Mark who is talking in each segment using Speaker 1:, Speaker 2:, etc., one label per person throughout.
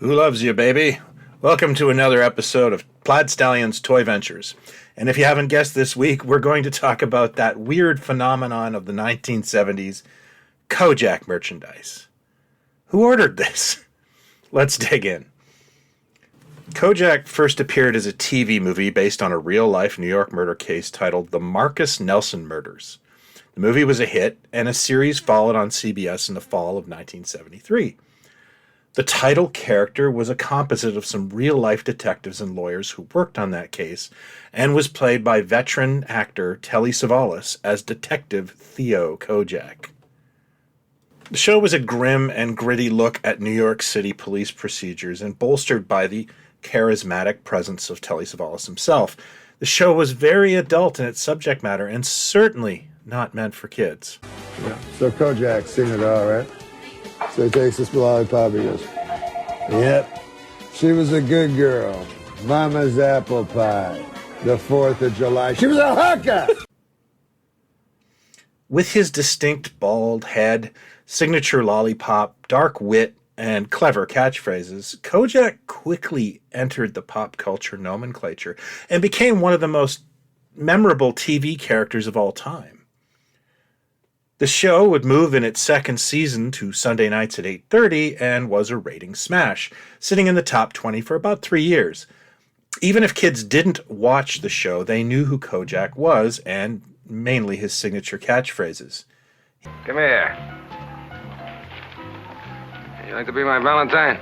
Speaker 1: Who loves you, baby? Welcome to another episode of Plaid Stallion's Toy Ventures. And if you haven't guessed this week, we're going to talk about that weird phenomenon of the 1970s, Kojak merchandise. Who ordered this? Let's dig in. Kojak first appeared as a TV movie based on a real-life New York murder case titled The Marcus Nelson Murders. The movie was a hit, and a series followed on CBS in the fall of 1973. The title character was a composite of some real-life detectives and lawyers who worked on that case, and was played by veteran actor Telly Savalas as Detective Theo Kojak. The show was a grim and gritty look at New York City police procedures and bolstered by the charismatic presence of Telly Savalas himself. The show was very adult in its subject matter and certainly not meant for kids.
Speaker 2: Yeah. So Kojak's seen it all, right? So he takes this lollipop, he goes, "Yep, she was a good girl. Mama's apple pie. The 4th of July. She was a hooker!"
Speaker 1: With his distinct bald head, signature lollipop, dark wit, and clever catchphrases, Kojak quickly entered the pop culture nomenclature and became one of the most memorable TV characters of all time. The show would move in its second season to Sunday nights at 8:30 and was a rating smash, sitting in the top 20 for about 3 years. Even if kids didn't watch the show, they knew who Kojak was, and mainly his signature catchphrases.
Speaker 3: Come here. You like to be my Valentine?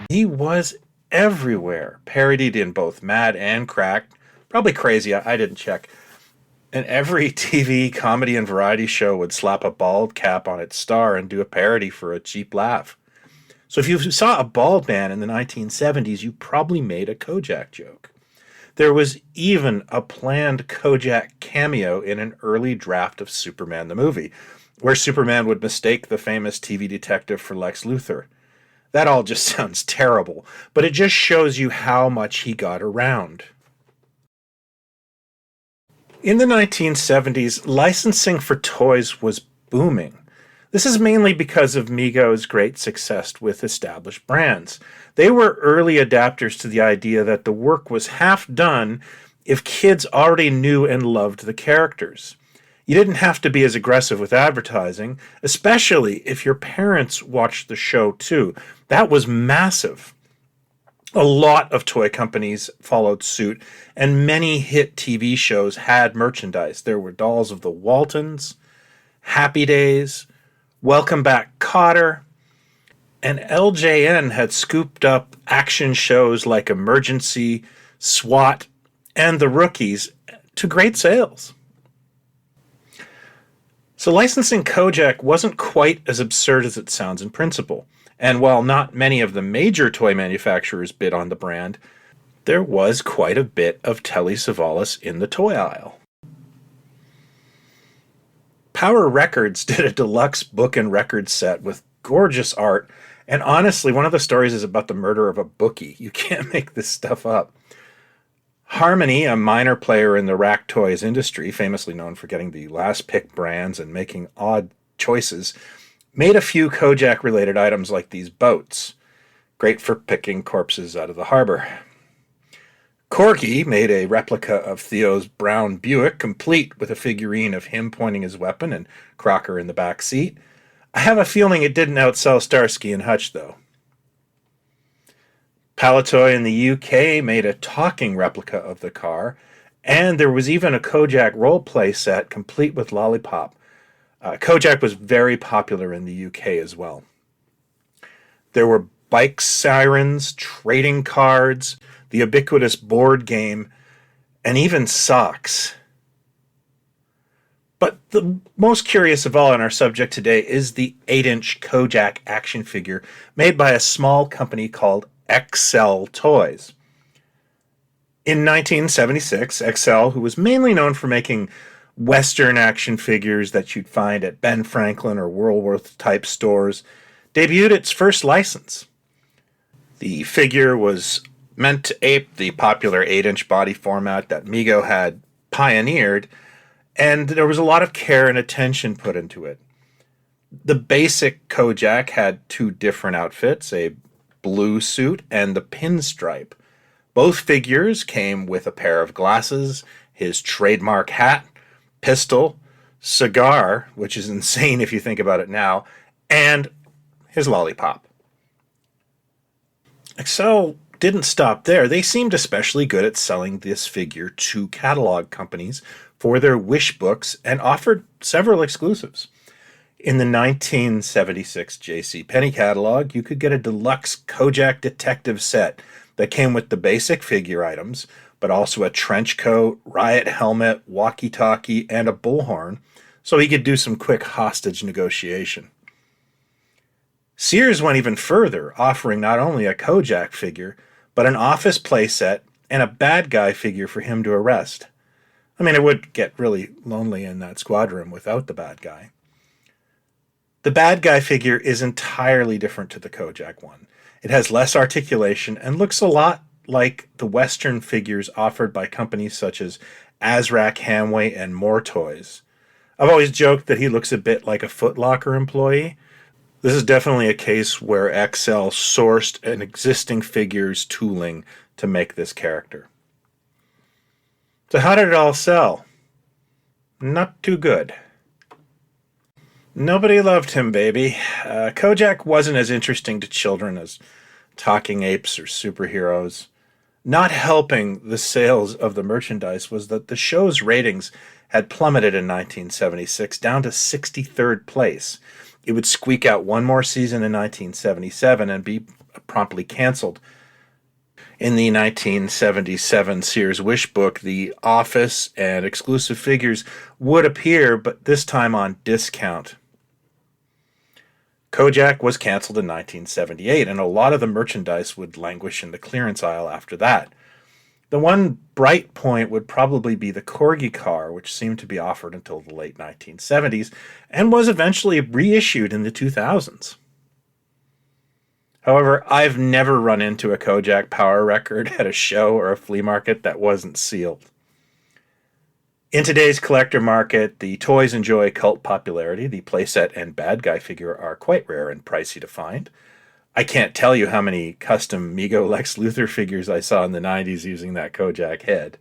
Speaker 1: He was everywhere, parodied in both Mad and Cracked. Probably Crazy, I didn't check. And every TV, comedy, and variety show would slap a bald cap on its star and do a parody for a cheap laugh. So if you saw a bald man in the 1970s, you probably made a Kojak joke. There was even a planned Kojak cameo in an early draft of Superman the movie, where Superman would mistake the famous TV detective for Lex Luthor. That all just sounds terrible, but it just shows you how much he got around. In the 1970s, licensing for toys was booming. This is mainly because of Mego's great success with established brands. They were early adapters to the idea that the work was half done if kids already knew and loved the characters. You didn't have to be as aggressive with advertising, especially if your parents watched the show too. That was massive. A lot of toy companies followed suit, and many hit TV shows had merchandise. There were dolls of the Waltons, Happy Days, Welcome Back, Kotter, and LJN had scooped up action shows like Emergency, SWAT, and The Rookies to great sales. So licensing Kojak wasn't quite as absurd as it sounds in principle. And while not many of the major toy manufacturers bid on the brand, there was quite a bit of Telly Savalas in the toy aisle. Power Records did a deluxe book and record set with gorgeous art, and honestly, one of the stories is about the murder of a bookie. You can't make this stuff up. Harmony, a minor player in the rack toys industry, famously known for getting the last pick brands and making odd choices, made a few Kojak-related items like these boats, great for picking corpses out of the harbor. Corky made a replica of Theo's brown Buick, complete with a figurine of him pointing his weapon and Crocker in the back seat. I have a feeling it didn't outsell Starsky and Hutch, though. Palitoy in the UK made a talking replica of the car, and there was even a Kojak role-play set complete with Lollipop. Kojak was very popular in the UK as well. There were bike sirens, trading cards, the ubiquitous board game, and even socks. But the most curious of all in our subject today is the 8-inch Kojak action figure made by a small company called XL Toys. In 1976, XL, who was mainly known for making Western action figures that you'd find at Ben Franklin or Woolworth-type stores, debuted its first license. The figure was meant to ape the popular 8-inch body format that Mego had pioneered, And there was a lot of care and attention put into it. The basic Kojak had two different outfits, a blue suit and the pinstripe. Both figures came with a pair of glasses, his trademark hat, pistol, cigar, which is insane if you think about it now, and his lollipop. Excel didn't stop there. They seemed especially good at selling this figure to catalog companies for their wish books and offered several exclusives. In the 1976 J.C. Penney catalog, you could get a deluxe Kojak Detective Set that came with the basic figure items, but also a trench coat, riot helmet, walkie-talkie, and a bullhorn, so he could do some quick hostage negotiation. Sears went even further, offering not only a Kojak figure, but an office playset and a bad guy figure for him to arrest. I mean, it would get really lonely in that squad room without the bad guy. The bad guy figure is entirely different to the Kojak one. It has less articulation and looks a lot like the Western figures offered by companies such as Azrak, Hamway, and More Toys. I've always joked that he looks a bit like a Foot Locker employee. This is definitely a case where XL sourced an existing figure's tooling to make this character. So how did it all sell? Not too good. Nobody loved him, baby. Kojak wasn't as interesting to children as talking apes or superheroes. Not helping the sales of the merchandise was that the show's ratings had plummeted in 1976 down to 63rd place. It would squeak out one more season in 1977 and be promptly canceled. In the 1977 Sears Wish book, the Office and exclusive figures would appear, but this time on discount. Kojak was canceled in 1978, and a lot of the merchandise would languish in the clearance aisle after that. The one bright point would probably be the Corgi car, which seemed to be offered until the late 1970s, and was eventually reissued in the 2000s. However, I've never run into a Kojak power record at a show or a flea market that wasn't sealed. In today's collector market, the toys enjoy cult popularity. The playset and bad guy figure are quite rare and pricey to find. I can't tell you how many custom Mego Lex Luthor figures I saw in the 90s using that Kojak head.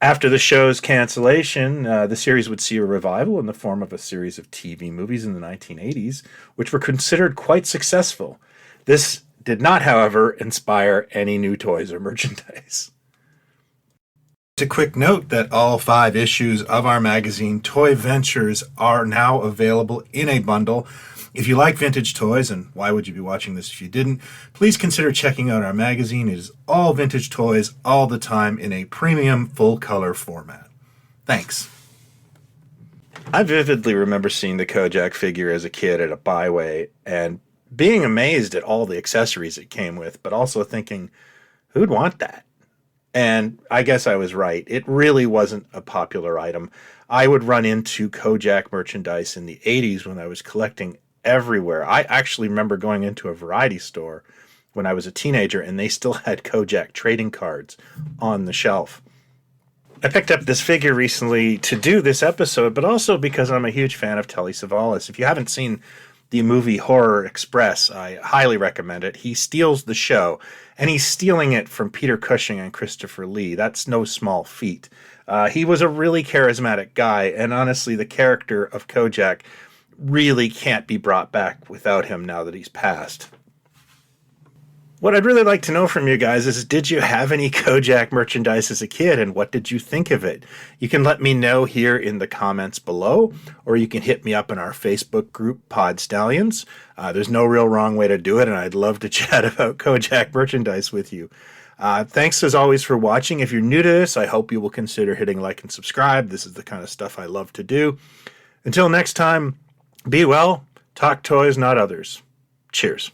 Speaker 1: After the show's cancellation, the series would see a revival in the form of a series of TV movies in the 1980s, which were considered quite successful. This did not, however, inspire any new toys or merchandise. A quick note that all 5 issues of our magazine, Toy Ventures, are now available in a bundle. If you like vintage toys, and why would you be watching this if you didn't, please consider checking out our magazine. It is all vintage toys all the time in a premium full-color format. Thanks. I vividly remember seeing the Kojak figure as a kid at a byway and being amazed at all the accessories it came with, but also thinking, who'd want that? And I guess I was right. It really wasn't a popular item. I would run into Kojak merchandise in the 80s when I was collecting everywhere. I actually remember going into a variety store when I was a teenager, and they still had Kojak trading cards on the shelf. I picked up this figure recently to do this episode, but also because I'm a huge fan of Telly Savalas. If you haven't seen the movie Horror Express, I highly recommend it. He steals the show, and he's stealing it from Peter Cushing and Christopher Lee. That's no small feat. He was a really charismatic guy, and honestly, the character of Kojak really can't be brought back without him now that he's passed. What I'd really like to know from you guys is, did you have any Kojak merchandise as a kid, and what did you think of it? You can let me know here in the comments below, or you can hit me up in our Facebook group, Pod Stallions. There's no real wrong way to do it, and I'd love to chat about Kojak merchandise with you. Thanks as always for watching. If you're new to this, I hope you will consider hitting like and subscribe. This is the kind of stuff I love to do. Until next time, be well, talk toys, not others. Cheers.